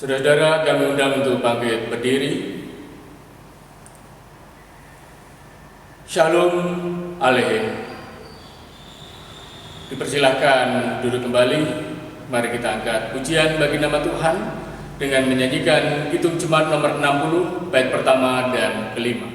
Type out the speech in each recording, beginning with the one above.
Saudara-saudara, kami undang untuk bangkit berdiri. Shalom Aleichem. Dipersilahkan duduk kembali. Mari kita angkat pujian bagi nama Tuhan dengan menyanyikan Kidung Jemaat nomor 60, bait pertama dan kelima.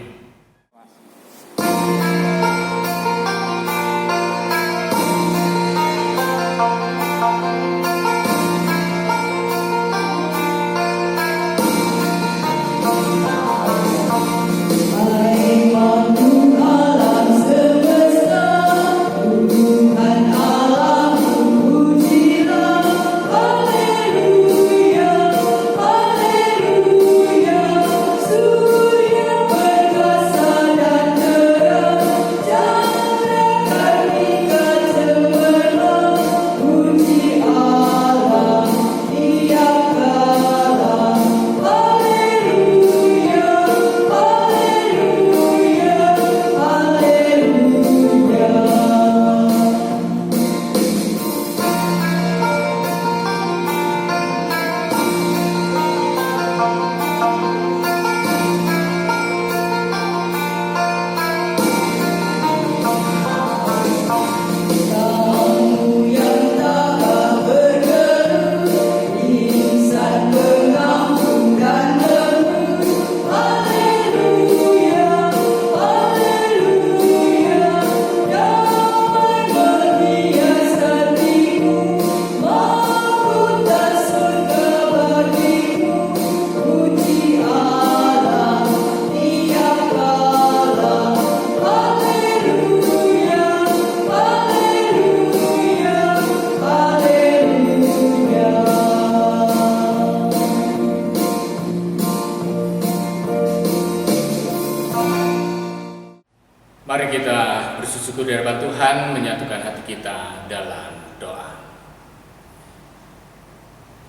Mari kita bersyukur di hadapan Tuhan, menyatukan hati kita dalam doa.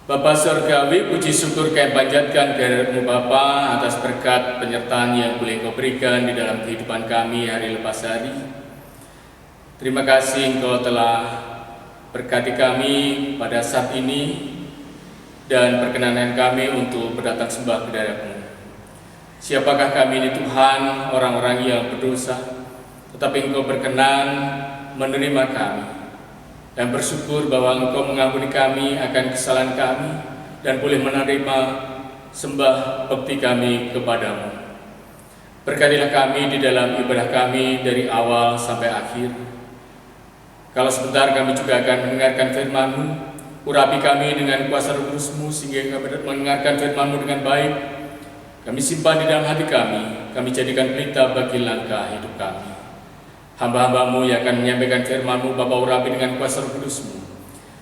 Bapa Surgawi, puji syukur kami panjatkan kehadirat-Mu Bapa atas berkat penyertaan yang boleh Engkau berikan di dalam kehidupan kami hari lepas hari. Terima kasih Engkau telah berkati kami pada saat ini dan perkenanan kami untuk berdatang sembah kehadirat-Mu. Siapakah kami ini Tuhan, orang-orang yang berdosa, tetapi Engkau berkenan menerima kami dan bersyukur bahwa Engkau mengampuni kami akan kesalahan kami dan boleh menerima sembah bekti kami kepadamu. Berkatilah kami di dalam ibadah kami dari awal sampai akhir. Kalau sebentar kami juga akan mendengarkan firman-Mu, urapi kami dengan kuasa Roh Kudus-Mu sehingga kami dapat mendengarkan firman-Mu dengan baik. Kami simpan di dalam hati kami jadikan pelita bagi langkah hidup kami. Hamba-hamba-Mu yang akan menyampaikan firman-Mu, Bapa, urapi dengan kuasa Roh Kudus-Mu,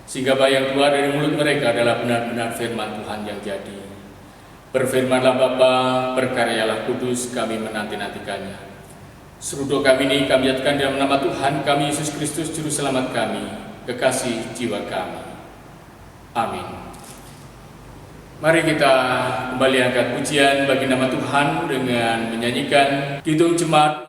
sehingga apa yang keluar dari mulut mereka adalah benar-benar firman Tuhan yang jadi. Berfirmanlah Bapa, berkaryalah Kudus, kami menanti-nantikannya. Seluruh kami ini kami jatuhkan dalam nama Tuhan kami, Yesus Kristus, Juru Selamat kami, kekasih jiwa kami. Amin. Mari kita kembali angkat pujian bagi nama Tuhan dengan menyanyikan Kidung Jemaat.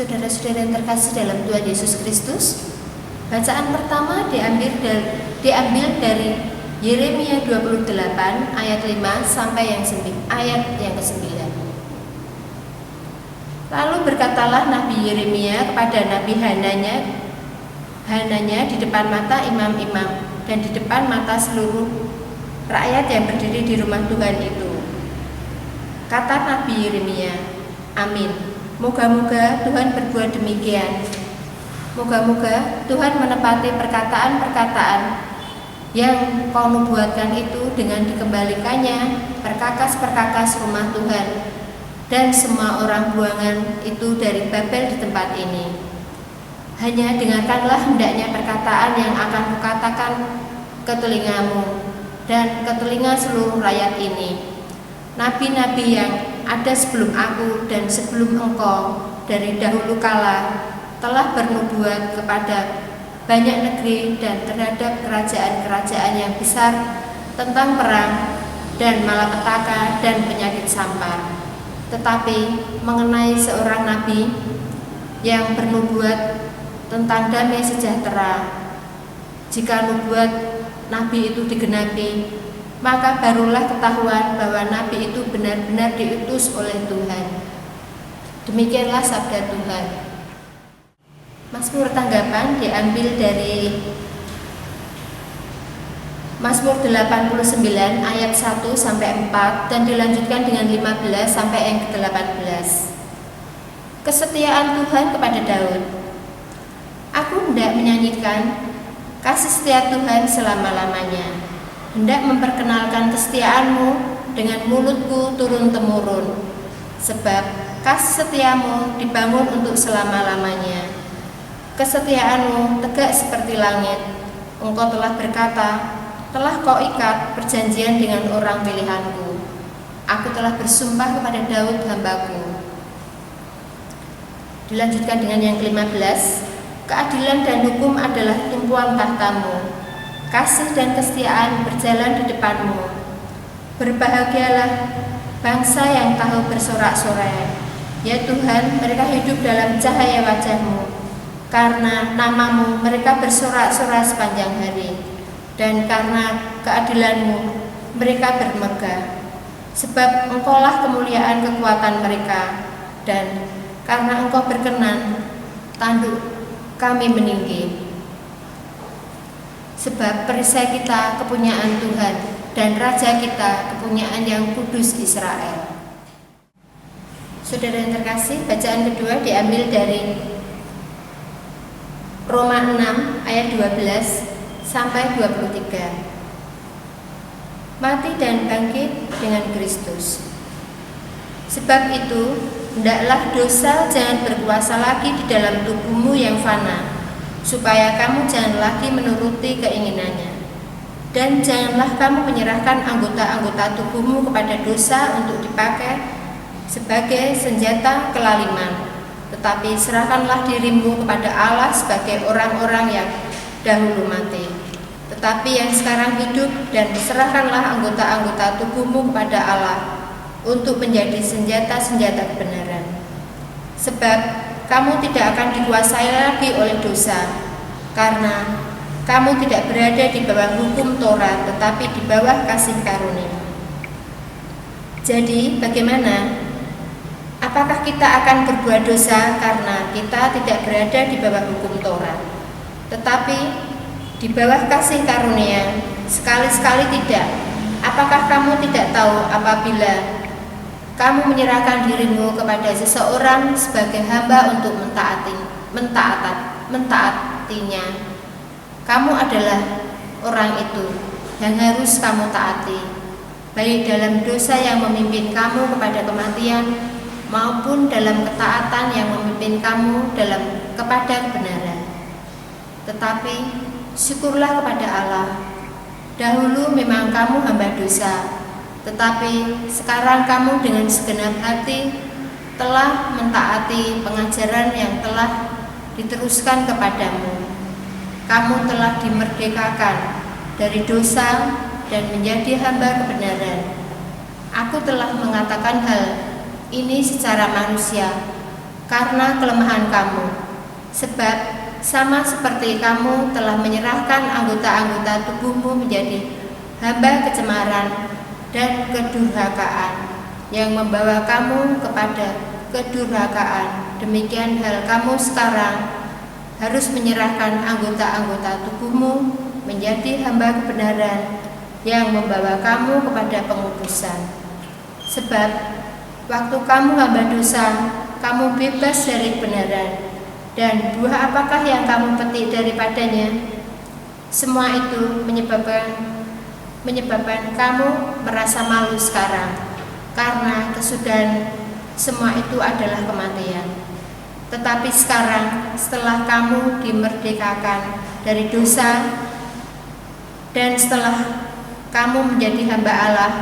Saudara-saudara yang terkasih dalam Tuhan Yesus Kristus, bacaan pertama diambil dari Yeremia 28 ayat 5 sampai ayat yang ke-9. Lalu berkatalah Nabi Yeremia kepada Nabi Hananya di depan mata imam-imam dan di depan mata seluruh rakyat yang berdiri di rumah Tuhan itu. Kata Nabi Yeremia, "Amin. Moga-moga Tuhan berbuat demikian. Moga-moga Tuhan menepati perkataan-perkataan yang kau nubuatkan itu dengan dikembalikannya perkakas-perkakas rumah Tuhan dan semua orang buangan itu dari Babel di tempat ini. Hanya dengarkanlah hendaknya perkataan yang akan kukatakan ke telingamu dan ke telinga seluruh rakyat ini. Nabi-nabi yang ada sebelum aku dan sebelum engkau dari dahulu kala telah bernubuat kepada banyak negeri dan terhadap kerajaan-kerajaan yang besar tentang perang dan malapetaka dan penyakit sampar. Tetapi mengenai seorang nabi yang bernubuat tentang damai sejahtera, jika nubuat nabi itu digenapi, maka barulah ketahuan bahwa nabi itu benar-benar diutus oleh Tuhan." Demikianlah sabda Tuhan. Mazmur tanggapan diambil dari Mazmur 89 ayat 1 sampai 4 dan dilanjutkan dengan 15 sampai yang ke-18. Kesetiaan Tuhan kepada Daud. Aku hendak menyanyikan kasih setia Tuhan selama-lamanya, hendak memperkenalkan kesetiaanmu dengan mulutku turun-temurun, sebab kasih setiamu dibangun untuk selama-lamanya. Kesetiaanmu tegak seperti langit. Engkau telah berkata, telah kau ikat perjanjian dengan orang pilihanku. Aku telah bersumpah kepada Daud hambaku. Dilanjutkan dengan yang ke-15. Keadilan dan hukum adalah tumpuan tahtamu. Kasih dan kesetiaan berjalan di depanmu. Berbahagialah bangsa yang tahu bersorak-sorai. Ya Tuhan, mereka hidup dalam cahaya wajah-Mu. Karena nama-Mu mereka bersorak-sorai sepanjang hari. Dan karena keadilan-Mu mereka bermegah. Sebab Engkaulah kemuliaan kekuatan mereka. Dan karena Engkau berkenan, tanduk kami meninggi. Sebab perisai kita kepunyaan Tuhan dan Raja kita kepunyaan yang kudus Israel. Saudara yang terkasih, bacaan kedua diambil dari Roma 6 ayat 12 sampai 23. Mati dan bangkit dengan Kristus. Sebab itu, hendaklah dosa jangan berkuasa lagi di dalam tubuhmu yang fana, supaya kamu jangan lagi menuruti keinginannya. Dan janganlah kamu menyerahkan anggota-anggota tubuhmu kepada dosa untuk dipakai sebagai senjata kelaliman, tetapi serahkanlah dirimu kepada Allah sebagai orang-orang yang dahulu mati, tetapi yang sekarang hidup, dan serahkanlah anggota-anggota tubuhmu kepada Allah untuk menjadi senjata-senjata kebenaran. Sebab kamu tidak akan dikuasai lagi oleh dosa, karena kamu tidak berada di bawah hukum Taurat, tetapi di bawah kasih karunia. Jadi bagaimana? Apakah kita akan berbuat dosa karena kita tidak berada di bawah hukum Taurat, tetapi di bawah kasih karunia? Sekali-sekali tidak. Apakah kamu tidak tahu apabila kamu menyerahkan dirimu kepada seseorang sebagai hamba untuk mentaatinya, kamu adalah orang itu yang harus kamu taati, baik dalam dosa yang memimpin kamu kepada kematian, maupun dalam ketaatan yang memimpin kamu kepada kebenaran. Tetapi syukurlah kepada Allah, dahulu memang kamu hamba dosa, tetapi sekarang kamu dengan segenap hati telah mentaati pengajaran yang telah diteruskan kepadamu. Kamu telah dimerdekakan dari dosa dan menjadi hamba kebenaran. Aku telah mengatakan hal ini secara manusia, karena kelemahan kamu. Sebab sama seperti kamu telah menyerahkan anggota-anggota tubuhmu menjadi hamba kecemaran dan kedurhakaan yang membawa kamu kepada kedurhakaan, demikian hal kamu sekarang harus menyerahkan anggota-anggota tubuhmu menjadi hamba kebenaran yang membawa kamu kepada pengudusan. Sebab waktu kamu hamba dosa, kamu bebas dari kebenaran. Dan buah apakah yang kamu petik daripadanya? Semua itu menyebabkan kamu merasa malu sekarang, karena kesudahan semua itu adalah kematian. Tetapi sekarang, setelah kamu dimerdekakan dari dosa dan setelah kamu menjadi hamba Allah,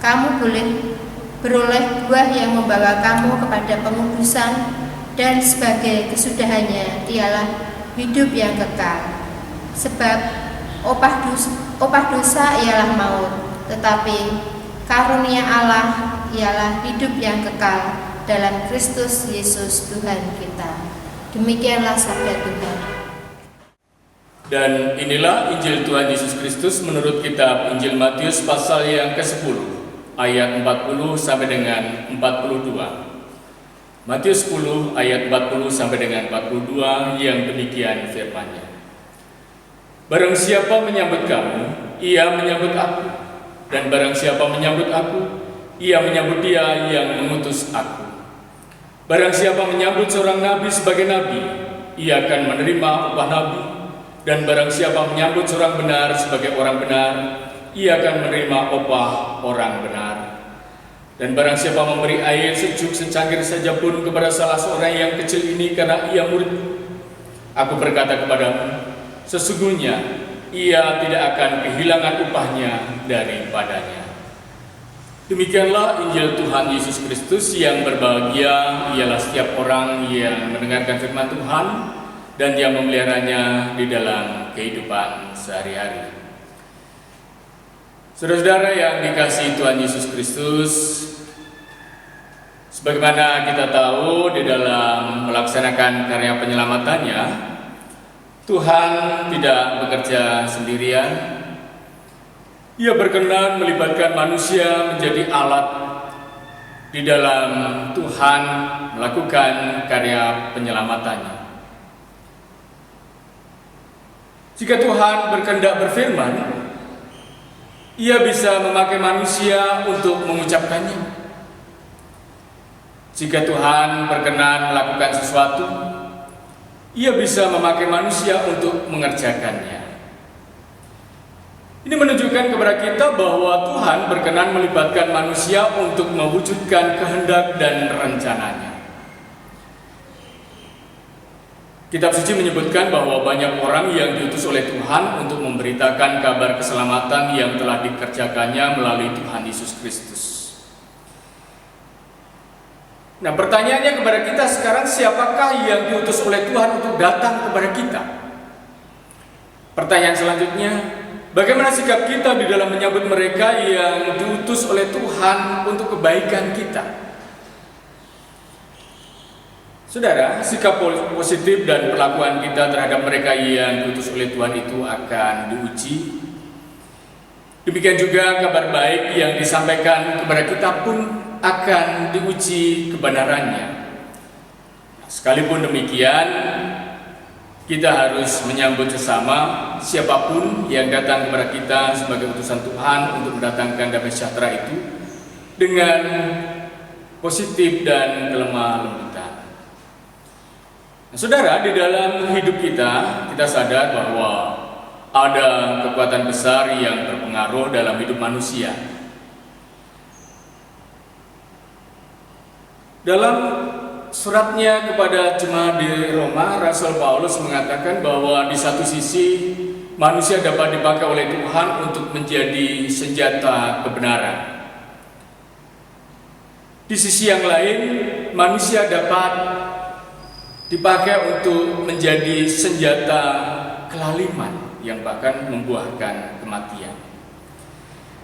kamu boleh beroleh buah yang membawa kamu kepada pengudusan, dan sebagai kesudahannya ialah hidup yang kekal. Sebab opah dosa ialah maut, tetapi karunia Allah ialah hidup yang kekal dalam Kristus Yesus Tuhan kita. Demikianlah sabda Tuhan. Dan inilah Injil Tuhan Yesus Kristus menurut kitab Injil Matius pasal yang ke-10 ayat 40 sampai dengan 42. Matius 10 ayat 40 sampai dengan 42 yang demikian firman-Nya. Barang siapa menyambut kamu, ia menyambut aku. Dan barang siapa menyambut aku, ia menyambut dia yang mengutus aku. Barang siapa menyambut seorang nabi sebagai nabi, ia akan menerima upah nabi. Dan barang siapa menyambut seorang benar sebagai orang benar, ia akan menerima upah orang benar. Dan barang siapa memberi air sejuk secangkir saja pun kepada salah seorang yang kecil ini karena ia murid, aku berkata kepadamu, sesungguhnya ia tidak akan kehilangan upahnya daripadanya. Demikianlah Injil Tuhan Yesus Kristus. Yang berbahagia ialah setiap orang yang mendengarkan firman Tuhan dan yang memeliharanya di dalam kehidupan sehari-hari. Saudara-saudara yang dikasihi Tuhan Yesus Kristus, sebagaimana kita tahu di dalam melaksanakan karya penyelamatannya, Tuhan tidak bekerja sendirian. Ia berkenan melibatkan manusia menjadi alat di dalam Tuhan melakukan karya penyelamatannya. Jika Tuhan berkehendak berfirman, Ia bisa memakai manusia untuk mengucapkannya. Jika Tuhan berkenan melakukan sesuatu, Ia bisa memakai manusia untuk mengerjakannya. Ini menunjukkan kepada kita bahwa Tuhan berkenan melibatkan manusia untuk mewujudkan kehendak dan rencananya. Kitab suci menyebutkan bahwa banyak orang yang diutus oleh Tuhan untuk memberitakan kabar keselamatan yang telah dikerjakannya melalui Tuhan Yesus Kristus. Nah, pertanyaannya kepada kita sekarang, siapakah yang diutus oleh Tuhan untuk datang kepada kita? Pertanyaan selanjutnya, bagaimana sikap kita di dalam menyambut mereka yang diutus oleh Tuhan untuk kebaikan kita? Saudara, sikap positif dan perlakuan kita terhadap mereka yang diutus oleh Tuhan itu akan diuji. Demikian juga kabar baik yang disampaikan kepada kita pun akan diuji kebenarannya. Sekalipun demikian, kita harus menyambut sesama siapapun yang datang kepada kita sebagai utusan Tuhan untuk mendatangkan damai sejahtera itu dengan positif dan kelemah lembutan. Nah, saudara, di dalam hidup kita sadar bahwa ada kekuatan besar yang berpengaruh dalam hidup manusia. Dalam suratnya kepada jemaat di Roma, Rasul Paulus mengatakan bahwa di satu sisi manusia dapat dipakai oleh Tuhan untuk menjadi senjata kebenaran. Di sisi yang lain, manusia dapat dipakai untuk menjadi senjata kelaliman yang bahkan membuahkan kematian.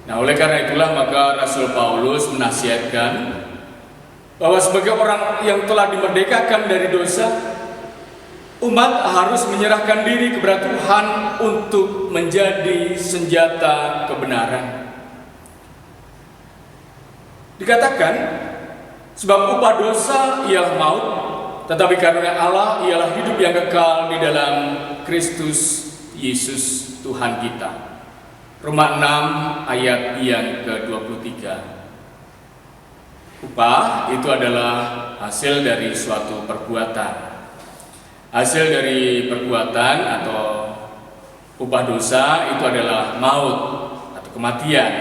Nah, oleh karena itulah maka Rasul Paulus menasihatkan bahwa sebagai orang yang telah dimerdekakan dari dosa, umat harus menyerahkan diri kepada Tuhan untuk menjadi senjata kebenaran. Dikatakan, sebab upah dosa ialah maut, tetapi karunia Allah ialah hidup yang kekal di dalam Kristus Yesus Tuhan kita. Roma 6 ayat yang ke-23. Upah itu adalah hasil dari suatu perbuatan. Hasil dari perbuatan atau upah dosa itu adalah maut atau kematian.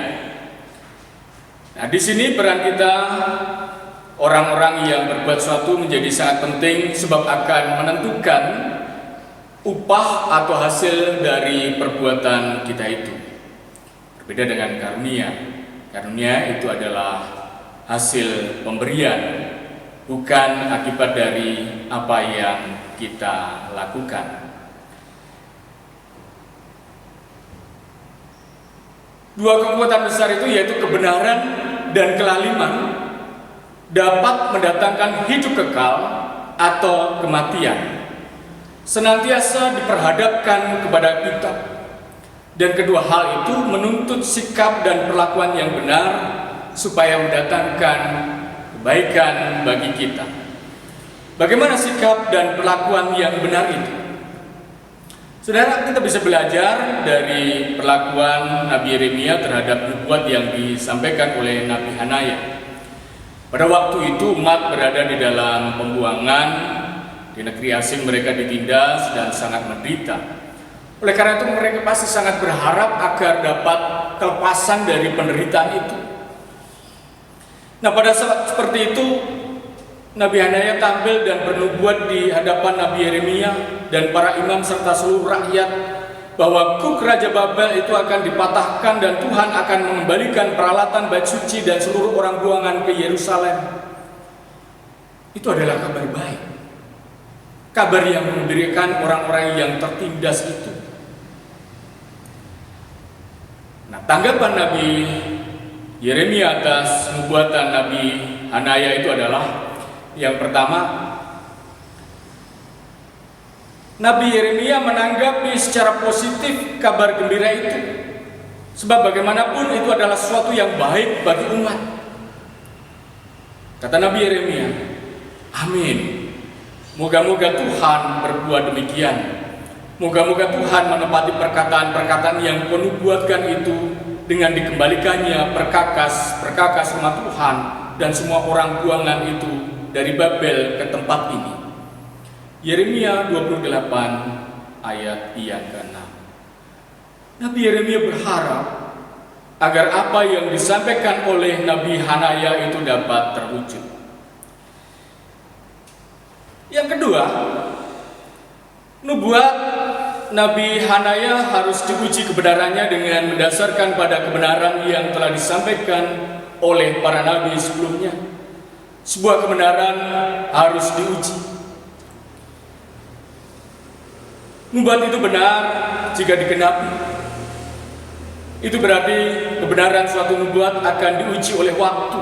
Nah, di sini peran kita orang-orang yang berbuat sesuatu menjadi sangat penting sebab akan menentukan upah atau hasil dari perbuatan kita itu. Berbeda dengan karunia. Karunia itu adalah hasil pemberian, bukan akibat dari apa yang kita lakukan. Dua kekuatan besar itu yaitu kebenaran dan kelaliman dapat mendatangkan hidup kekal atau kematian. Senantiasa diperhadapkan kepada kita. Dan kedua hal itu menuntut sikap dan perlakuan yang benar supaya mendatangkan kebaikan bagi kita. Bagaimana sikap dan perlakuan yang benar itu? Saudara, kita bisa belajar dari perlakuan Nabi Yeremia terhadap nubuat yang disampaikan oleh Nabi Hanaya. Pada waktu itu umat berada di dalam pembuangan, di negeri asing mereka ditindas dan sangat menderita. Oleh karena itu mereka pasti sangat berharap agar dapat kelepasan dari penderitaan itu. Nah, pada saat seperti itu Nabi Hanaya tampil dan bernubuat di hadapan Nabi Yeremia dan para imam serta seluruh rakyat bahwa kuk Raja Babel itu akan dipatahkan dan Tuhan akan mengembalikan peralatan bait suci dan seluruh orang buangan ke Yerusalem. Itu adalah kabar baik. Kabar yang mengembirakan orang-orang yang tertindas itu. Nah, tanggapan Nabi Yeremia atas nubuatan Nabi Hanaya itu adalah yang pertama, Nabi Yeremia menanggapi secara positif kabar gembira itu. Sebab bagaimanapun itu adalah sesuatu yang baik bagi umat. Kata Nabi Yeremia, amin. Moga-moga Tuhan berbuat demikian. Moga-moga Tuhan menepati perkataan-perkataan yang penubuatkan itu dengan dikembalikannya perkakas rumah Tuhan dan semua orang buangan itu dari Babel ke tempat ini. Yeremia 28 ayat yang ke-6. Nabi Yeremia berharap agar apa yang disampaikan oleh Nabi Hanaya itu dapat terwujud. Yang kedua, nubuat Nabi Hanaya harus diuji kebenarannya dengan mendasarkan pada kebenaran yang telah disampaikan oleh para nabi sebelumnya. Sebuah kebenaran harus diuji. Nubuat itu benar jika digenapi. Itu berarti kebenaran suatu nubuat akan diuji oleh waktu.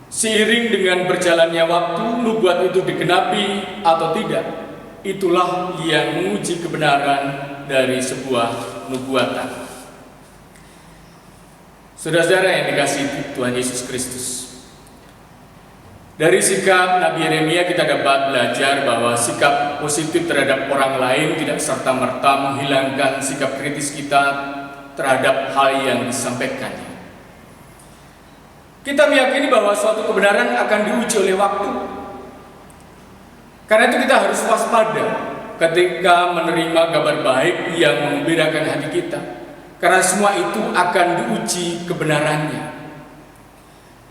Seiring dengan berjalannya waktu, nubuat itu digenapi atau tidak. Itulah yang menguji kebenaran dari sebuah nubuatan. Saudara-saudara yang dikasihi Tuhan Yesus Kristus, dari sikap Nabi Yeremia kita dapat belajar bahwa sikap positif terhadap orang lain tidak serta-merta menghilangkan sikap kritis kita terhadap hal yang disampaikannya. Kita meyakini bahwa suatu kebenaran akan diuji oleh waktu. Karena itu kita harus waspada ketika menerima kabar baik yang mengembirakan hati kita. Karena semua itu akan diuji kebenarannya.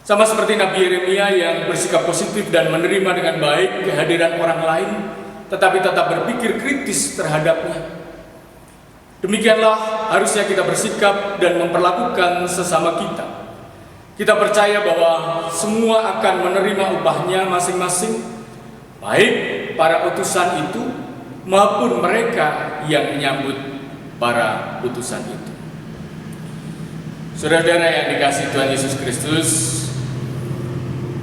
Sama seperti Nabi Yeremia yang bersikap positif dan menerima dengan baik kehadiran orang lain, tetapi tetap berpikir kritis terhadapnya. Demikianlah harusnya kita bersikap dan memperlakukan sesama kita. Kita percaya bahwa semua akan menerima upahnya masing-masing, baik para utusan itu maupun mereka yang menyambut para utusan itu. Saudara-saudara yang dikasihi Tuhan Yesus Kristus,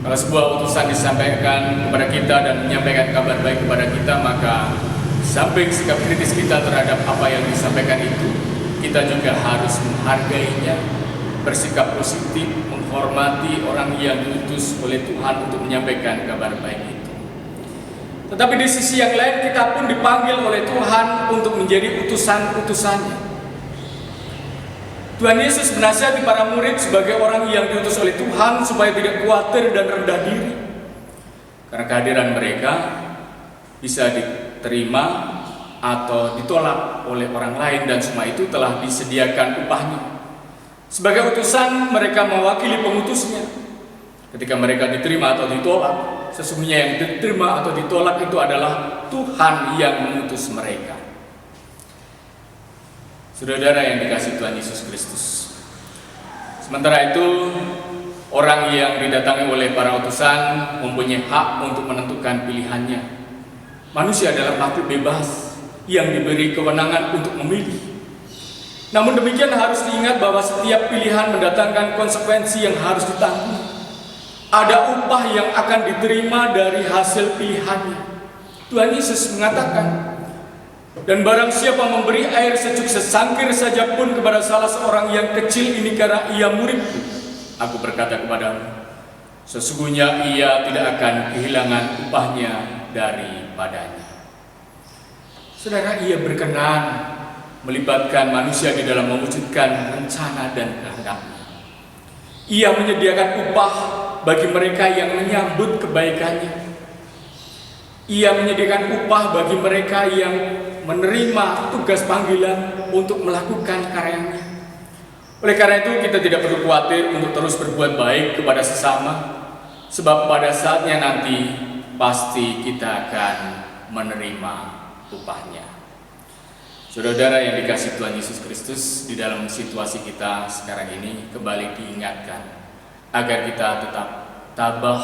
Kalau sebuah utusan disampaikan kepada kita dan menyampaikan kabar baik kepada kita, maka samping sikap kritis kita terhadap apa yang disampaikan itu, kita juga harus menghargainya, bersikap positif, menghormati orang yang diutus oleh Tuhan untuk menyampaikan kabar baik itu. Tetapi di sisi yang lain, kita pun dipanggil oleh Tuhan untuk menjadi utusan-utusannya. Tuhan Yesus menasihati para murid sebagai orang yang diutus oleh Tuhan supaya tidak khawatir dan rendah diri, karena kehadiran mereka bisa diterima atau ditolak oleh orang lain, dan semua itu telah disediakan upahnya. Sebagai utusan, mereka mewakili pengutusnya. Ketika mereka diterima atau ditolak, sesungguhnya yang diterima atau ditolak itu adalah Tuhan yang mengutus mereka. Saudara yang dikasihi Tuhan Yesus Kristus, sementara itu orang yang didatangi oleh para utusan mempunyai hak untuk menentukan pilihannya. Manusia adalah makhluk bebas yang diberi kewenangan untuk memilih. Namun demikian harus diingat bahwa setiap pilihan mendatangkan konsekuensi yang harus ditanggung. Ada upah yang akan diterima dari hasil pilihannya. Tuhan Yesus mengatakan, dan barang siapa memberi air sejuk sesangkir saja pun kepada salah seorang yang kecil ini karena ia muridku, aku berkata kepadamu, sesungguhnya ia tidak akan kehilangan upahnya daripadanya. Saudara, ia berkenan melibatkan manusia di dalam mewujudkan rencana dan kehendaknya. Ia menyediakan upah bagi mereka yang menyambut kebaikannya. Ia menyediakan upah bagi mereka yang menerima tugas panggilan untuk melakukan karyanya. Oleh karena itu, kita tidak perlu khawatir untuk terus berbuat baik kepada sesama, sebab pada saatnya nanti pasti kita akan menerima upahnya. Saudara yang dikasihi Tuhan Yesus Kristus, di dalam situasi kita sekarang ini kembali diingatkan agar kita tetap tabah,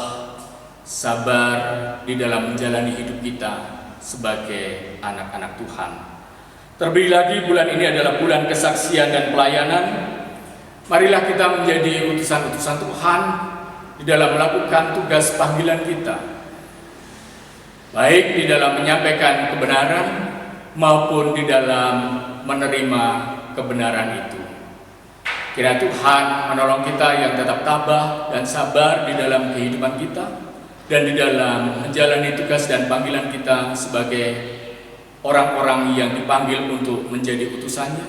sabar di dalam menjalani hidup kita sebagai anak-anak Tuhan. Terlebih lagi bulan ini adalah bulan kesaksian dan pelayanan. Marilah kita menjadi utusan-utusan Tuhan di dalam melakukan tugas panggilan kita, baik di dalam menyampaikan kebenaran maupun di dalam menerima kebenaran itu. Kiranya Tuhan menolong kita yang tetap tabah dan sabar di dalam kehidupan kita dan di dalam menjalani tugas dan panggilan kita sebagai orang-orang yang dipanggil untuk menjadi utusannya,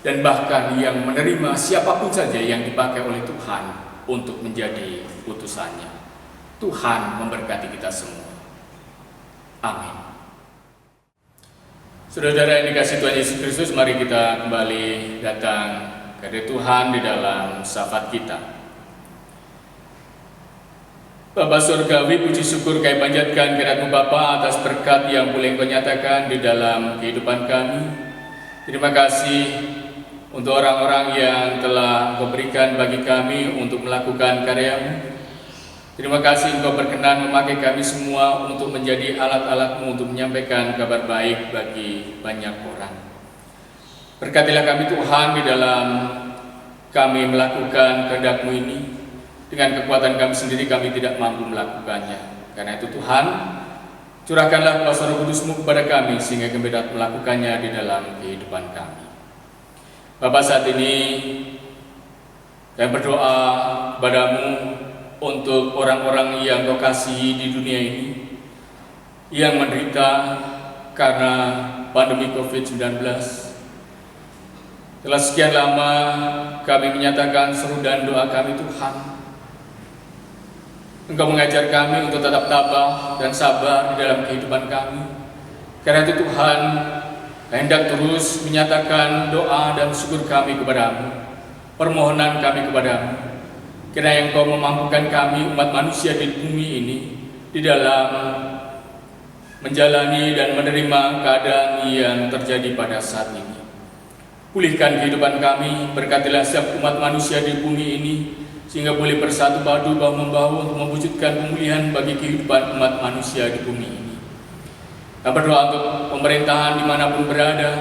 dan bahkan yang menerima siapapun saja yang dipakai oleh Tuhan untuk menjadi utusannya. Tuhan memberkati kita semua. Amin. Saudara yang dikasihi Tuhan Yesus Kristus, mari kita kembali datang kepada Tuhan di dalam syafaat kita. Bapa Surgawi, puji syukur kami panjatkan kehadirat-Mu Bapa atas berkat yang boleh Engkau nyatakan di dalam kehidupan kami. Terima kasih untuk orang-orang yang telah Engkau berikan bagi kami untuk melakukan karya-Mu. Terima kasih Engkau berkenan memakai kami semua untuk menjadi alat-alat-Mu untuk menyampaikan kabar baik bagi banyak orang. Berkatilah kami Tuhan di dalam kami melakukan kehendak-Mu ini. Dengan kekuatan kami sendiri kami tidak mampu melakukannya. Karena itu Tuhan, curahkanlah kuasa Roh Kudus-Mu kepada kami sehingga kami dapat melakukannya di dalam kehidupan kami. Bapa, saat ini kami berdoa kepadamu untuk orang-orang yang Kau kasihi di dunia ini yang menderita karena pandemi COVID-19. Telah sekian lama kami menyatakan seru dan doa kami, Tuhan. Engkau mengajar kami untuk tetap tabah dan sabar di dalam kehidupan kami. Karena itu Tuhan, hendak terus menyatakan doa dan syukur kami kepadamu, permohonan kami kepadamu. Kiranya Engkau memampukan kami umat manusia di bumi ini di dalam menjalani dan menerima keadaan yang terjadi pada saat ini. Pulihkan kehidupan kami, berkatilah setiap umat manusia di bumi ini sehingga boleh bersatu padu bahu-membahu untuk mewujudkan pemulihan bagi kehidupan umat manusia di bumi ini. Kami berdoa untuk pemerintahan dimanapun berada,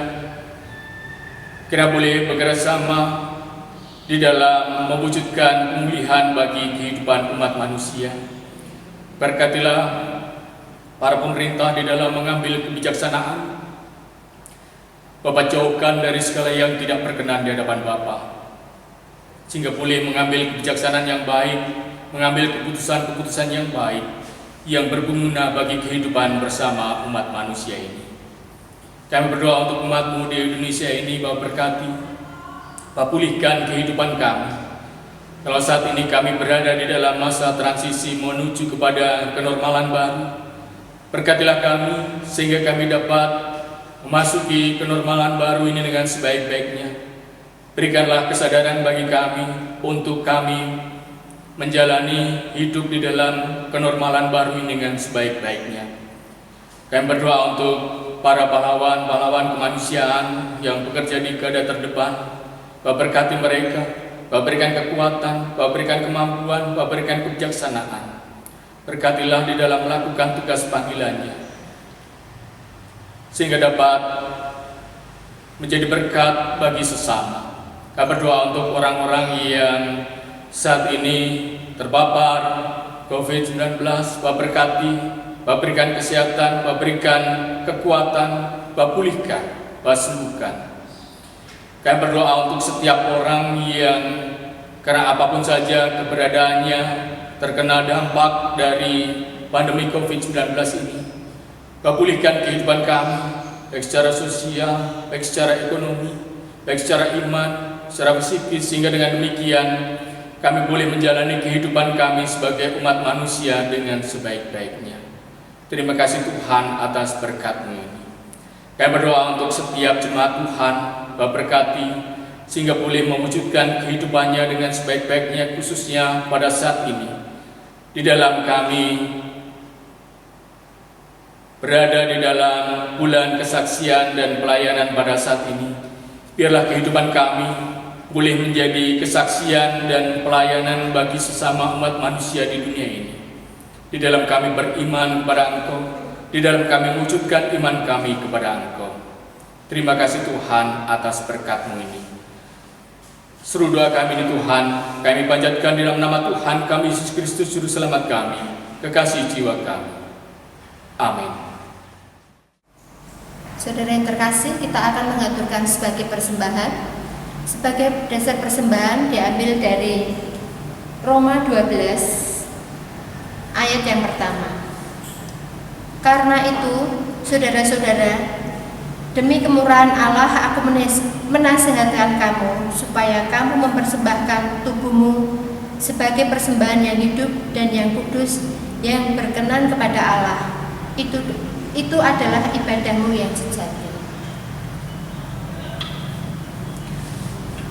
kira boleh bekerja sama di dalam mewujudkan pemulihan bagi kehidupan umat manusia. Berkatilah para pemerintah di dalam mengambil kebijaksanaan. Bapa jauhkan dari segala yang tidak berkenan di hadapan Bapa, sehingga boleh mengambil kebijaksanaan yang baik, mengambil keputusan-keputusan yang baik, yang berguna bagi kehidupan bersama umat manusia ini. Kami berdoa untuk umat-Mu di Indonesia ini, Bapa berkati, Bapa pulihkan kehidupan kami. Kalau saat ini kami berada di dalam masa transisi menuju kepada kenormalan baru, berkatilah kami sehingga kami dapat memasuki kenormalan baru ini dengan sebaik-baiknya. Berikanlah kesadaran bagi kami untuk kami menjalani hidup di dalam kenormalan baru ini dengan sebaik-baiknya. Kami berdoa untuk para pahlawan-pahlawan kemanusiaan yang bekerja di garda terdepan. Bapa berkati mereka, Bapa berikan kekuatan, Bapa berikan kemampuan, Bapa berikan kebijaksanaan. Berkatilah di dalam melakukan tugas panggilannya, sehingga dapat menjadi berkat bagi sesama. Kami berdoa untuk orang-orang yang saat ini terpapar COVID-19, Bapa berkati, Bapa berikan kesehatan, Bapa berikan kekuatan, Bapa pulihkan, Bapa sembuhkan. Kami berdoa untuk setiap orang yang karena apapun saja keberadaannya terkena dampak dari pandemi COVID-19 ini. Bapa pulihkan kehidupan kami, baik secara sosial, baik secara ekonomi, baik secara iman, secara psikis, sehingga dengan demikian kami boleh menjalani kehidupan kami sebagai umat manusia dengan sebaik-baiknya. Terima kasih Tuhan atas berkat-Mu ini. Kami berdoa untuk setiap jemaat Tuhan, Bapa berkati, sehingga boleh mewujudkan kehidupannya dengan sebaik-baiknya, khususnya pada saat ini. Di dalam kami berada di dalam bulan kesaksian dan pelayanan pada saat ini, biarlah kehidupan kami boleh menjadi kesaksian dan pelayanan bagi sesama umat manusia di dunia ini. Di dalam kami beriman kepada Engkau, di dalam kami mewujudkan iman kami kepada Engkau. Terima kasih Tuhan atas berkat-Mu ini. Seru doa kami ini Tuhan, kami panjatkan di dalam nama Tuhan kami Yesus Kristus Juru Selamat kami, kekasih jiwa kami. Amin. Saudara yang terkasih, kita akan mengaturkan sebagai persembahan. Sebagai dasar persembahan diambil dari Roma 12 ayat yang pertama. Karena itu, saudara-saudara, demi kemurahan Allah aku menasihatkan kamu supaya kamu mempersembahkan tubuhmu sebagai persembahan yang hidup dan yang kudus yang berkenan kepada Allah. Itu adalah ibadahmu yang sejati.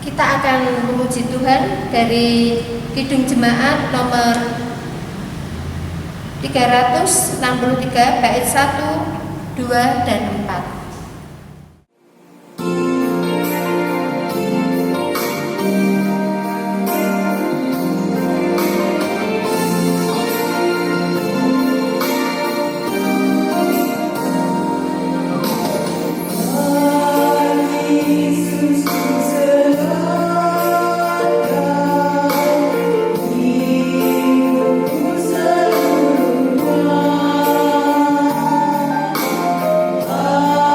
Kita akan memuji Tuhan dari Kidung Jemaat nomor 363 bait 1, 2, dan 4. Ah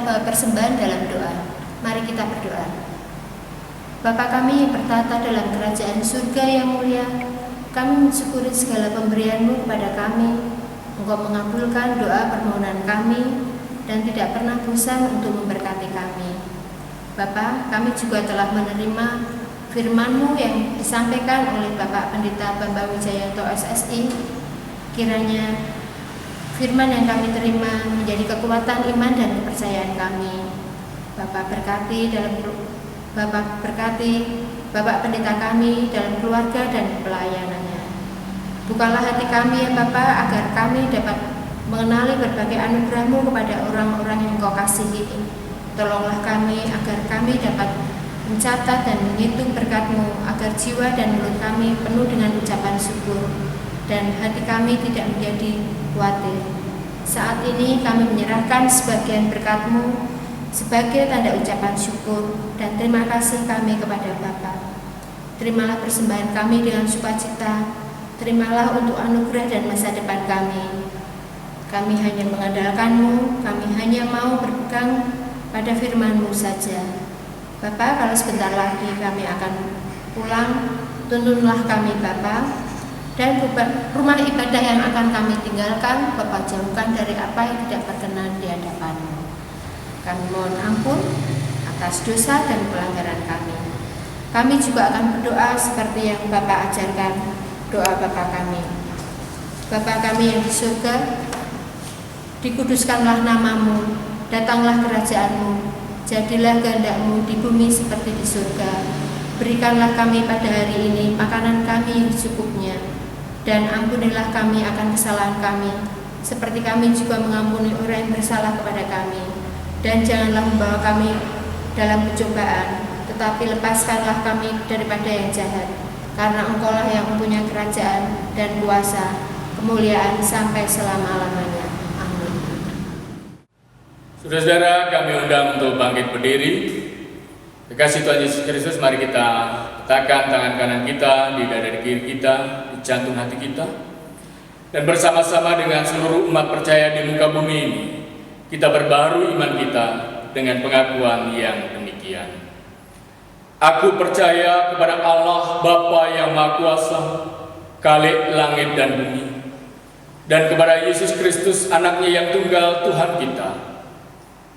membawa persembahan dalam doa. Mari kita berdoa. Bapa kami yang bertata dalam kerajaan surga yang mulia, kami mensyukuri segala pemberian-Mu kepada kami. Engkau mengabulkan doa permohonan kami dan tidak pernah bosan untuk memberkati kami. Bapa, kami juga telah menerima firman-Mu yang disampaikan oleh Bapak Pendeta Bambang Wijayanto SSI. Kiranya firman yang kami terima menjadi kekuatan iman dan kepercayaan kami. Bapak berkati Bapak Pendeta kami dalam keluarga dan pelayanannya. Bukalah hati kami ya Bapak, agar kami dapat mengenali berbagai anugerah-Mu kepada orang-orang yang Engkau kasihi. Tolonglah kami agar kami dapat mencatat dan menghitung berkat-Mu, agar jiwa dan mulut kami penuh dengan ucapan syukur dan hati kami tidak menjadi khawatir. Saat ini kami menyerahkan sebagian berkat-Mu sebagai tanda ucapan syukur dan terima kasih kami kepada Bapa. Terimalah persembahan kami dengan sukacita, terimalah untuk anugerah dan masa depan kami. Kami hanya mengandalkan-Mu, kami hanya mau berpegang pada firman-Mu saja. Bapa, kalau sebentar lagi kami akan pulang, tuntunlah kami Bapa, dan rumah ibadah yang akan kami tinggalkan, Bapa jauhkan dari apa yang tidak berkenan di hadapan-Mu. Kami mohon ampun atas dosa dan pelanggaran kami. Kami juga akan berdoa seperti yang Bapak ajarkan, doa Bapa kami. Bapa kami yang di surga, dikuduskanlah nama-Mu, datanglah kerajaan-Mu, jadilah kehendak-Mu di bumi seperti di surga. Berikanlah kami pada hari ini makanan kami yang secukupnya, dan ampunilah kami akan kesalahan kami, seperti kami juga mengampuni orang yang bersalah kepada kami. Dan janganlah membawa kami dalam pencobaan, tetapi lepaskanlah kami daripada yang jahat, karena Engkau-lah yang mempunyai kerajaan dan kuasa, kemuliaan sampai selama-lamanya. Amin. Saudara-saudara, kami undang untuk bangkit berdiri. Kekasih Tuhan Yesus Kristus, mari kita letakkan tangan kanan kita di dada kiri kita, di jantung hati kita, dan bersama-sama dengan seluruh umat percaya di muka bumi ini, kita berbaharui iman kita dengan pengakuan yang demikian. Aku percaya kepada Allah Bapa yang Maha Kuasa, Khalik langit dan bumi, dan kepada Yesus Kristus, Anaknya yang tunggal Tuhan kita,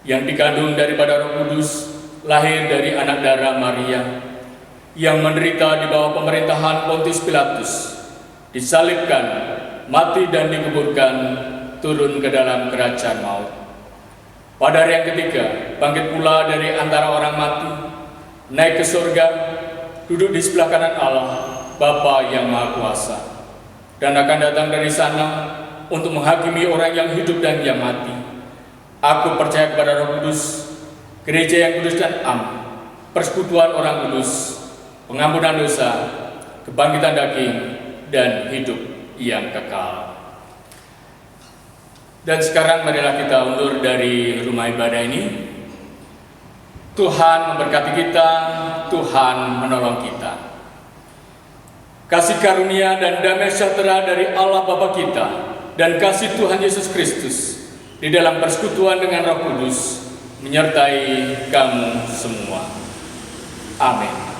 yang dikandung daripada Roh Kudus, lahir dari anak darah Maria, yang menderita di bawah pemerintahan Pontius Pilatus, disalibkan, mati dan dikuburkan, turun ke dalam kerajaan maut. Pada hari yang ketiga, bangkit pula dari antara orang mati, naik ke surga, duduk di sebelah kanan Allah, Bapa yang Maha Kuasa, dan akan datang dari sana untuk menghakimi orang yang hidup dan yang mati. Aku percaya kepada Roh Kudus, gereja yang kudus dan am, persekutuan orang kudus, pengampunan dosa, kebangkitan daging, dan hidup yang kekal. Dan sekarang marilah kita undur dari rumah ibadah ini. Tuhan memberkati kita, Tuhan menolong kita. Kasih karunia dan damai sejahtera dari Allah Bapa kita dan kasih Tuhan Yesus Kristus di dalam persekutuan dengan Roh Kudus menyertai kamu semua. Amin.